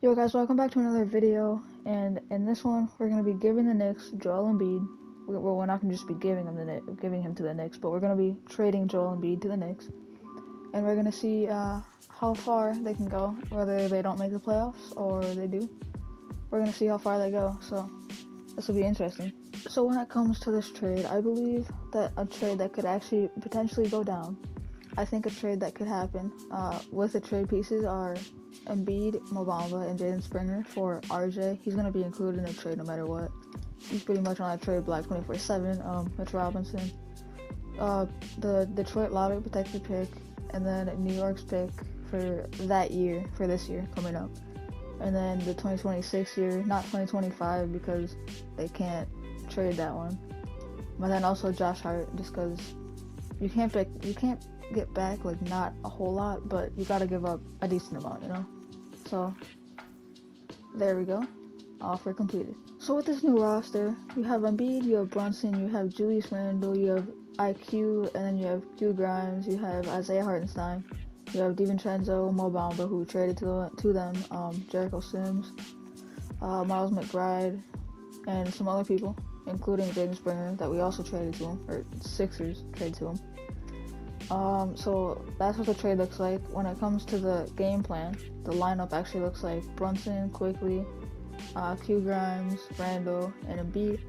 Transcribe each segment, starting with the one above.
Yo guys, welcome back to another video, and in this one we're going to be giving the Knicks Joel Embiid. We're not going to just be giving him to the Knicks, but we're going to be trading Joel Embiid to the Knicks, and we're going to see how far they can go, whether they don't make the playoffs or they do. We're going to see how far they go, so this will be interesting. So when it comes to this trade, I believe that a trade that could actually potentially go down. I think a trade that could happen with the trade pieces are Embiid, Mo Bamba, and Jaden Springer for RJ. He's going to be included in the trade no matter what. He's pretty much on that trade block 24/7. Mitch Robinson, the Detroit lottery protected pick, and then New York's pick for this year coming up. And then the 2026 year, not 2025 because they can't trade that one. But then also Josh Hart, just because you can't get back like not a whole lot, but you gotta give up a decent amount, you know. So there we go. Offer completed. So with this new roster, you have Embiid, you have Brunson, you have Julius Randle, you have IQ, and then you have Q Grimes, you have Isaiah Hartenstein, you have DiVincenzo, Mo Bamba, who traded to them, Jericho Sims, Miles McBride, and some other people, including Jaden Springer that we also traded to him, or Sixers traded to him. So that's what the trade looks like. When it comes to the game plan, the lineup actually looks like Brunson, Quickly, Q Grimes, Randle, and Embiid.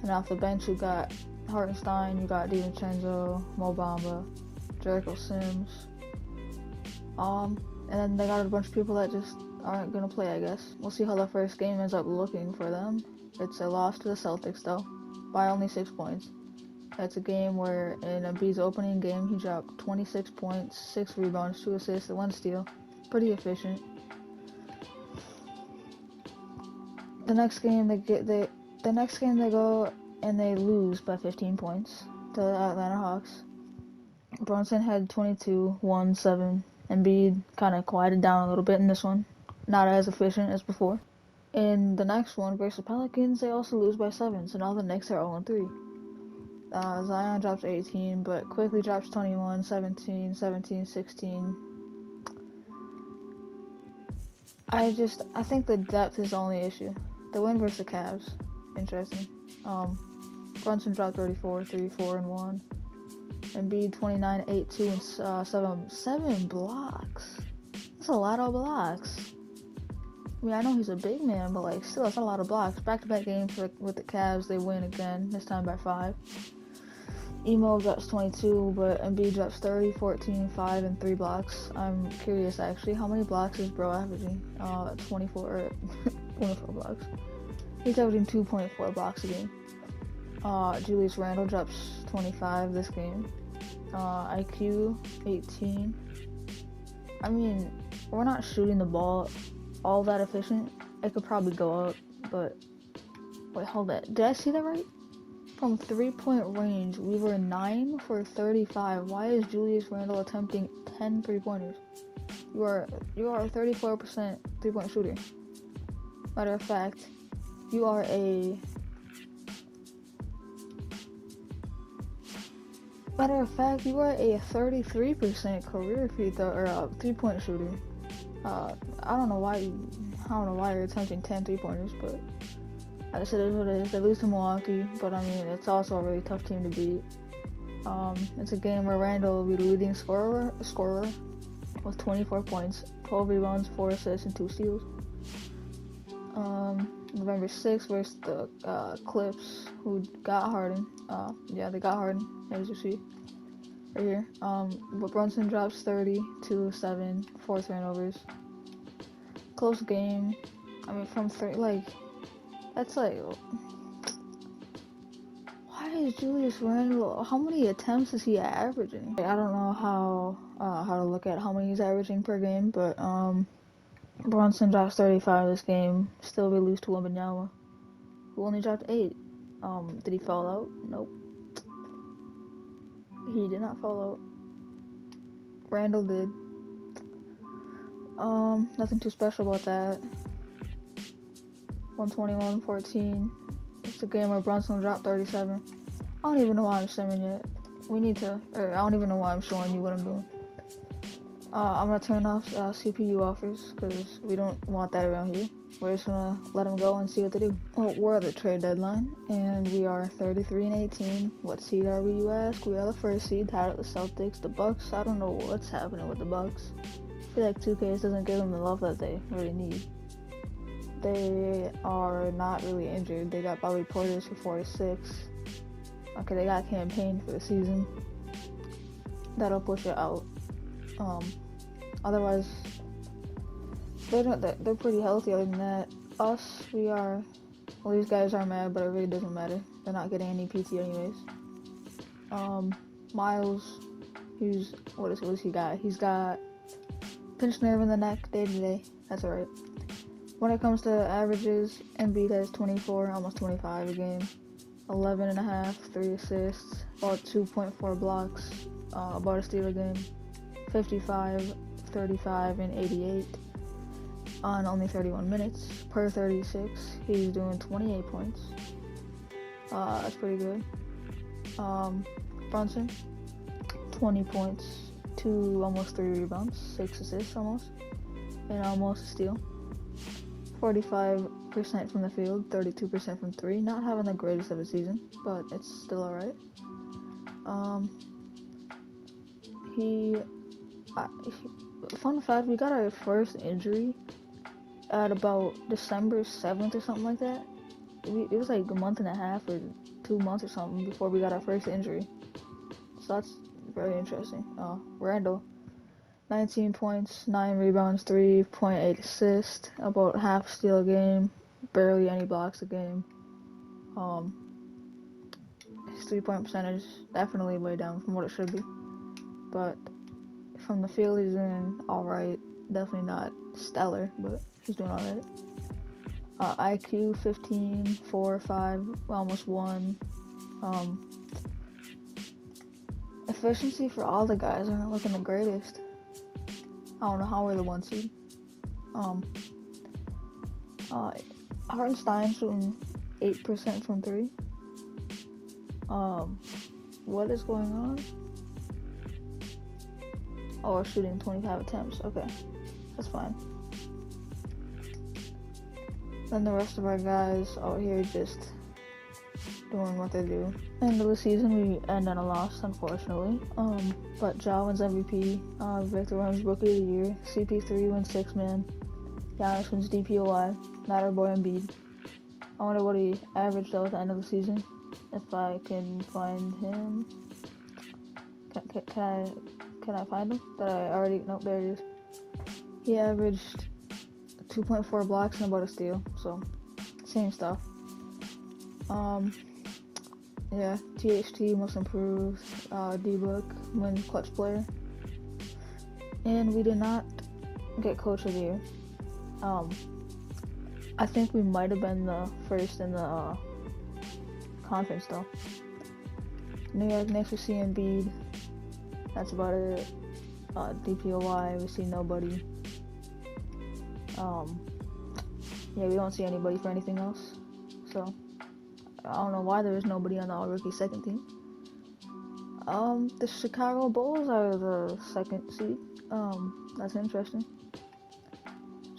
And off the bench, you got Hartenstein, you got DiVincenzo, Mo Bamba, Jericho Sims. And then they got a bunch of people that just aren't gonna play, I guess. We'll see how the first game ends up looking for them. It's a loss to the Celtics, though, by only 6 points. It's a game where in Embiid's opening game, he dropped 26 points, 6 rebounds, 2 assists, and 1 steal. Pretty efficient. The next game they go and they lose by 15 points to the Atlanta Hawks. Brunson had 22, 1, 7. Embiid kind of quieted down a little bit in this one. Not as efficient as before. In the next one versus the Pelicans, they also lose by 7, so now the Knicks are 0-3. Zion drops 18, but Quickly drops 21, 17, 17, 16. I think the depth is the only issue. The win versus the Cavs, interesting. Brunson dropped 34, 3, 4, and 1. Embiid 29, 8, 2, and 7 blocks. That's a lot of blocks. I mean, I know he's a big man, but like still, that's a lot of blocks. Back-to-back games with the Cavs, they win again, this time by 5. Emo drops 22, but Embiid drops 30, 14, 5, and 3 blocks. I'm curious, actually, how many blocks is bro averaging? 24 blocks. He's averaging 2.4 blocks a game. Julius Randle drops 25 this game. IQ 18. I mean, we're not shooting the ball all that efficient. It could probably go up, but wait, hold that. Did I see that right? From 3-point range, we were 9 for 35. Why is Julius Randle attempting 10 3-pointers? You are a 34% 3-point shooter. Matter of fact, you are a 33% career free throw or 3-point shooter. I don't know why you're attempting 10 3-pointers, but I guess it is what it is. They lose to Milwaukee, but I mean, it's also a really tough team to beat. It's a game where Randle will be the leading scorer with 24 points, 12 rebounds, 4 assists, and 2 steals. November 6th versus the Clips, who got Harden. They got Harden, as you see right here. But Brunson drops 30, 2, 7, 4 turnovers. Close game. I mean, from 3, that's like, why is Julius Randle, how many attempts is he averaging? I don't know how to look at how many he's averaging per game, but Brunson drops 35 this game. Still we lose to Wembanyama, who only dropped 8. Did he fall out? Nope. He did not fall out. Randle did. Nothing too special about that. 121-14. It's a game where Brunson dropped 37. I don't even know why I'm simming yet. I don't even know why I'm showing you what I'm doing. I'm gonna turn off CPU offers because we don't want that around here. We're just gonna let them go and see what they do. Well, we're at the trade deadline, and we are 33-18. What seed are we, you ask? We are the first seed, tied with the Celtics. The Bucks, I don't know what's happening with the Bucks. I feel like 2K doesn't give them the love that they really need. They are not really injured. They got Bobby Portis for 46. Okay, they got campaigned for the season. That'll push it out. Otherwise, they're pretty healthy. Other than that, us, we are. Well, these guys are mad, but it really doesn't matter. They're not getting any PT anyways. Miles, what does he got? He's got pinched nerve in the neck, day to day. That's alright. When it comes to averages, Embiid has 24, almost 25 a game, 11.5, 3 assists, about 2.4 blocks, about a steal a game, 55, 35, and 88 on only 31 minutes. Per 36, he's doing 28 points. That's pretty good. Brunson, 20 points, almost 3 rebounds, 6 assists almost, and almost a steal. 45% from the field, 32% from 3. Not having the greatest of a season, but it's still alright. Fun fact, we got our first injury at about December 7th or something like that. It was like a month and a half or 2 months or something before we got our first injury. So that's very interesting. Randall, 19 points, 9 rebounds, 3.8 assists, about half steal a game, barely any blocks a game. His 3-point percentage definitely way down from what it should be. But from the field, he's doing alright. Definitely not stellar, but he's doing alright. IQ 15, 4, 5, almost 1. Efficiency for all the guys aren't looking the greatest. I don't know how we're the 1 seed. Hartenstein shooting 8% from 3. What is going on? Oh, we're shooting 25 attempts. Okay, that's fine. Then the rest of our guys out here just doing what they do. End of the season, we end on a loss, unfortunately. But Ja wins MVP. Victor wins Rookie of the Year. CP3 wins 6-man. Giannis wins DPOI. Not our boy Embiid. I wonder what he averaged out at the end of the season. If I can find him. Can I find him? Nope, there it is. He averaged 2.4 blocks and about a steal. So, same stuff. Yeah, THT most improved, D-Book wins clutch player, and we did not get coach of the year. I think we might have been the first in the conference though. New York Knicks, we see Embiid. That's about it. DPOY, we see nobody. Yeah, we don't see anybody for anything else. So I don't know why there is nobody on the all-rookie second team. The Chicago Bulls are the second seed. That's interesting.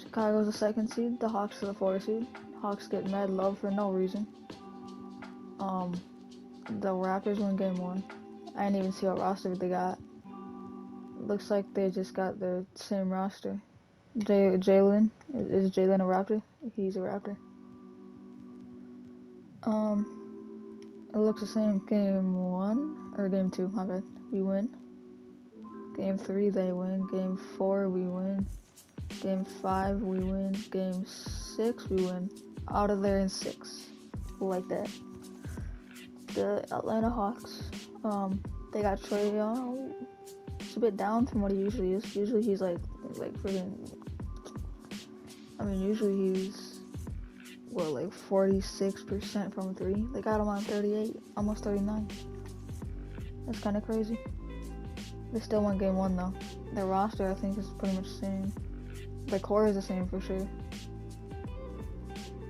Chicago's the second seed. The Hawks are the 4th seed. Hawks get mad love for no reason. The Raptors win game 1. I didn't even see what roster they got. Looks like they just got the same roster. Jalen. Is Jalen a Raptor? He's a Raptor. It looks the same. Game 1 or game 2, my bad. We win. Game 3 they win. Game 4 we win. Game 5 we win. Game 6 we win. Out of there in 6. Like that. The Atlanta Hawks. They got Trae Young. It's a bit down from what he usually is. Usually he's like freaking. I mean, usually he's 46% from 3. They got him on 38, almost 39. That's kind of crazy. They still won game 1 though. Their roster, I think, is pretty much the same. The core is the same for sure.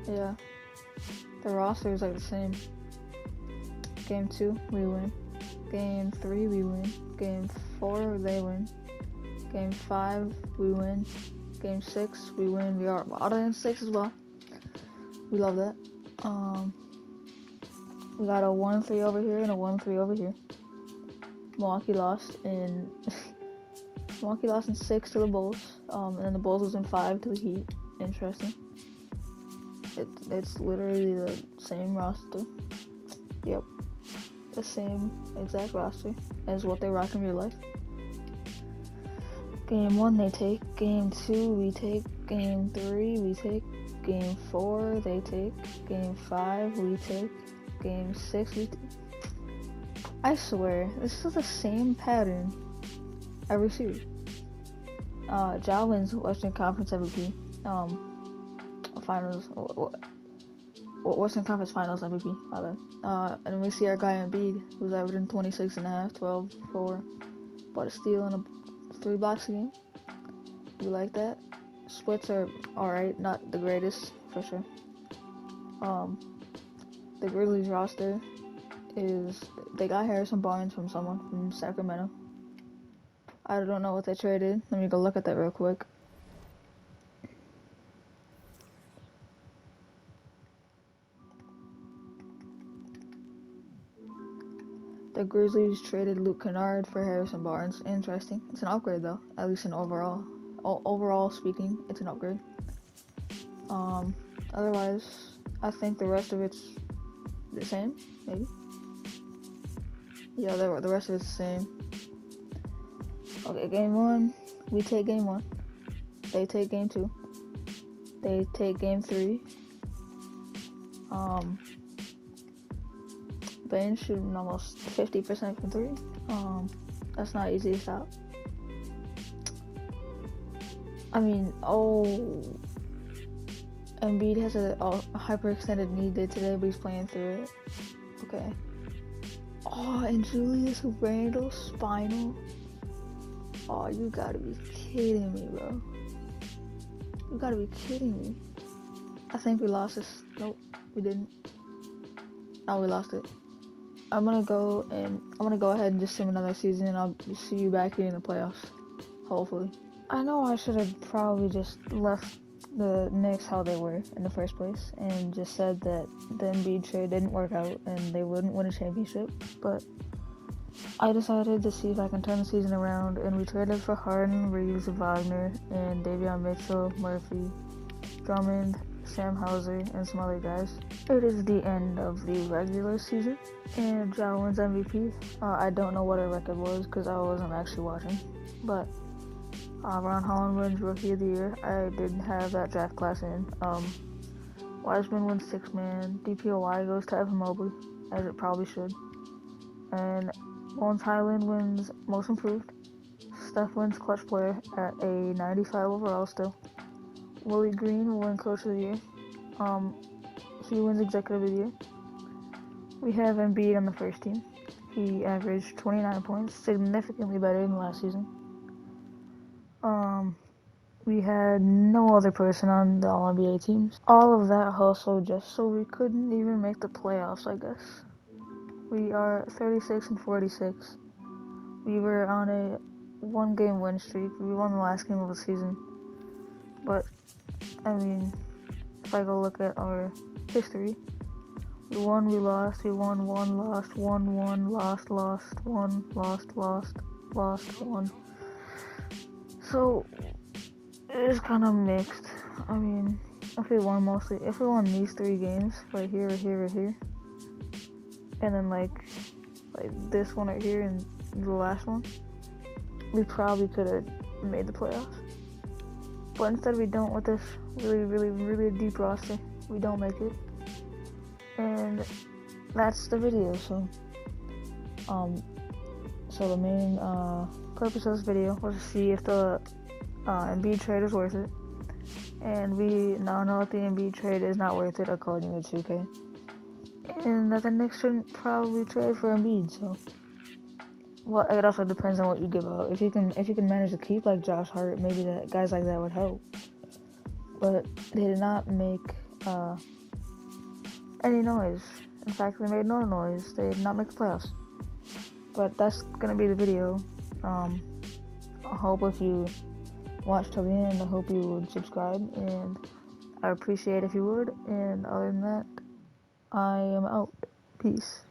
Yeah. The roster is like the same. Game 2, we win. Game 3, we win. Game 4, they win. Game 5, we win. Game 6, we win. We are bottom in 6 as well. We love that. We got a 1-3 over here and a 1-3 over here. Milwaukee lost in 6 to the Bulls. And then the Bulls was in 5 to the Heat. Interesting. It's literally the same roster. Yep. The same exact roster as what they rock in real life. Game 1 they take, Game 2 we take, Game 3 we take, Game 4 they take, Game 5 we take, Game 6 we take. I swear, this is the same pattern every series. Ja wins Western Conference MVP, Finals, Western Conference Finals MVP, and then we see our guy Embiid, who's averaging 26.5, 12, 4, about a steal and 3 blocks a game. We like that. Splits are alright, not the greatest, for sure. The Grizzlies roster they got Harrison Barnes from someone from Sacramento. I don't know what they traded. Let me go look at that real quick. The Grizzlies traded Luke Kennard for Harrison Barnes. Interesting. It's an upgrade though, at least in overall. Overall speaking, it's an upgrade. Otherwise, I think the rest of it's the same, maybe. Yeah, the rest of it's the same. Okay, Game 1, we take Game 1. They take Game 2. They take Game 3. Bane's shooting almost 50% from 3. That's not easy to stop. I mean, Embiid has a hyperextended knee day today, but he's playing through it. Okay. And Julius Randle spinal. You gotta be kidding me, bro. You gotta be kidding me. I think we lost this. Nope, we didn't. No, we lost it. I'm gonna go ahead and just sim another season, and I'll see you back here in the playoffs. Hopefully. I know I should have probably just left the Knicks how they were in the first place, and just said that the Embiid trade didn't work out and they wouldn't win a championship, but I decided to see if I can turn the season around, and we traded for Harden, Reeves, Wagner, and Davion Mitchell, Murphy, Drummond, Sam Hauser, and some other guys. It is the end of the regular season, and Ja wins MVP. I don't know what our record was because I wasn't actually watching, but Ron Holland wins Rookie of the Year. I didn't have that draft class in. Wiseman wins 6-man. DPOY goes to Evan Mobley, as it probably should. And Bones Highland wins Most Improved. Steph wins Clutch Player at a 95 overall still. Willie Green will win Coach of the Year. He wins Executive of the Year. We have Embiid on the first team. He averaged 29 points, significantly better than last season. We had no other person on the All-NBA teams. All of that hustle just so we couldn't even make the playoffs, I guess. We are 36-46. We were on a 1-game win streak. We won the last game of the season. But, I mean, if I go look at our history, we won, we lost, we won, lost, won, lost, won, lost, won. So, it's kind of mixed. I mean, if we won these 3 games, right here, and then like this one right here and the last one, we probably could have made the playoffs. But instead we don't with this really deep roster. We don't make it. And that's the video, so the main purpose of this video was to see if the Embiid trade is worth it. And we now know that the Embiid trade is not worth it according to 2K. And that the Knicks shouldn't probably trade for Embiid, so. Well, it also depends on what you give out. If you can manage to keep like Josh Hart, maybe that guys like that would help. But they did not make any noise. In fact, they made no noise. They did not make the playoffs. But that's gonna be the video. I hope if you watched till the end, I hope you would subscribe, and I appreciate if you would. And other than that, I am out. Peace.